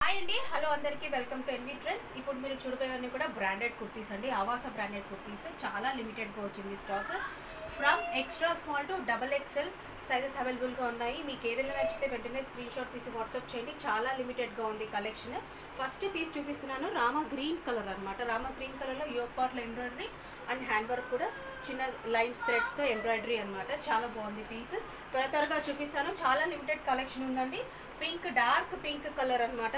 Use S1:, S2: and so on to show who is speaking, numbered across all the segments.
S1: Hi అండి, hello అందరికీ welcome to N V trends. ఇప్పుడు మీరు చూడబోయేవన్నీ కూడా బ్రాండెడ్ కుర్తీస్ అండి. ఆవాస బ్రాండెడ్ కుర్తీస్ చాలా లిమిటెడ్గా వచ్చింది stock. From extra small to XXL sizes అవైలబుల్గా ఉన్నాయి. మీకు ఏదైనా నచ్చితే వెంటనే స్క్రీన్ షాట్ తీసి వాట్సాప్ చేయండి. చాలా లిమిటెడ్గా ఉంది కలెక్షన్. ఫస్ట్ పీస్ చూపిస్తున్నాను, రామా గ్రీన్ కలర్ అనమాట. రామా గ్రీన్ కలర్లో యోక్ పార్ట్లో ఎంబ్రాయిడరీ అండ్ హ్యాండ్ వర్క్ కూడా చిన్న లైన్స్ థ్రెడ్స్తో ఎంబ్రాయిడరీ అనమాట. చాలా బాగుంది పీస్. త్వరగా చూపిస్తాను. చాలా లిమిటెడ్ కలెక్షన్ ఉందండి. పింక్, డార్క్ పింక్ కలర్ అనమాట.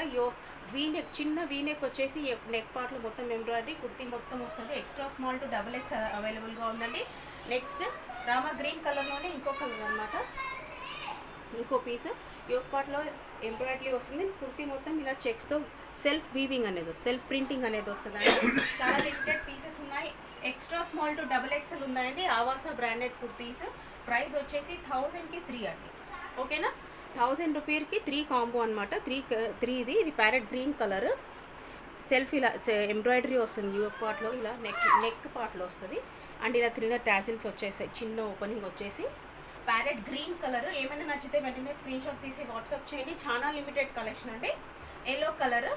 S1: వీనెక్, చిన్న వీనెక్ వచ్చేసి నెక్ పార్ట్లో మొత్తం ఎంబ్రాయిడరీ, కుర్తీ మొత్తం వస్తుంది. ఎక్స్ట్రా స్మాల్ టు XXX అవైలబుల్గా ఉందండి. నెక్స్ట్ రామా గ్రీన్ కలర్లోనే ఇంకో కలర్ అనమాట. ఇంకో పీస్ యోక్ పార్ట్లో ఎంబ్రాయిడరీ వస్తుంది. కుర్తీ మొత్తం ఇలా చెక్స్తో సెల్ఫ్ వీవింగ్ అనేది, సెల్ఫ్ ప్రింటింగ్ అనేది వస్తుందండి. చాలా లిమిటెడ్ పీసెస్ ఉన్నాయి. ఎక్స్ట్రా స్మాల్ టు XXL ఉన్నాయండి. ఆవాస బ్రాండెడ్ కుర్తీస్. ప్రైస్ వచ్చేసి 1000కి 3 అండి. ఓకేనా? 1000 రూపీస్కి 3 కాంబో అనమాట. త్రీది. ఇది ప్యారెట్ గ్రీన్ కలర్. సెల్ఫ్ ఇలా ఎంబ్రాయిడరీ వస్తుంది యోక్ పార్ట్లో, ఇలా నెక్ పార్ట్లో వస్తుంది. అండ్ ఇలా 3 టాసిల్స్ వచ్చేసాయి, చిన్న ఓపెనింగ్ వచ్చేసి. Parrot green colour. ఏమైనా నచ్చితే వెంటనే స్క్రీన్ షాట్ తీసి వాట్సాప్ చేయండి. చాలా లిమిటెడ్ కలెక్షన్ అండి. Yellow colour.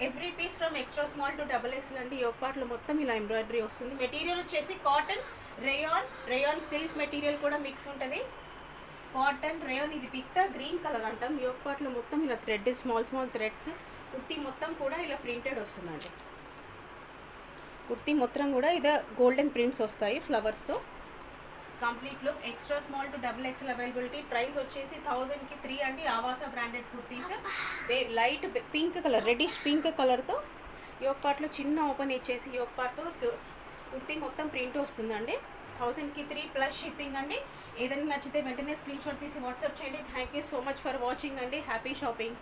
S1: Every piece from extra small to XXL అండి. యోక్ పార్ట్లో మొత్తం ఇలా ఎంబ్రాయిడరీ వస్తుంది. మెటీరియల్ వచ్చేసి కాటన్, రేయాన్ సిల్క్ మెటీరియల్ కూడా మిక్స్ ఉంటుంది. Cotton, rayon. ఇది పిస్తా గ్రీన్ కలర్ అంటాం. యోక్ పార్ట్లో మొత్తం ఇలా థ్రెడ్, స్మాల్ థ్రెడ్స్. కుర్తీ మొత్తం కూడా ఇలా ప్రింటెడ్ వస్తుందండి. కుర్తీ మొత్తం కూడా ఇదే గోల్డెన్ ప్రింట్స్ వస్తాయి ఫ్లవర్స్తో. Complete look. Extra small to XXL availability. Price వచ్చేసి 1000కి 3 అండి. Aavasa branded kurtis. Light pink colour, reddish pink కలర్తో యోక్ పార్ట్లో చిన్న ఓపెన్ ఇచ్చేసి యోక్ పార్ట్తో కుర్తీ మొత్తం ప్రింట్ వస్తుందండి. 1000కి 3 ప్లస్ షిప్పింగ్ అండి. ఏదైనా నచ్చితే వెంటనే స్క్రీన్ షాట్ తీసి వాట్సాప్ చేయండి. Thank you so much for watching అండి. Happy shopping.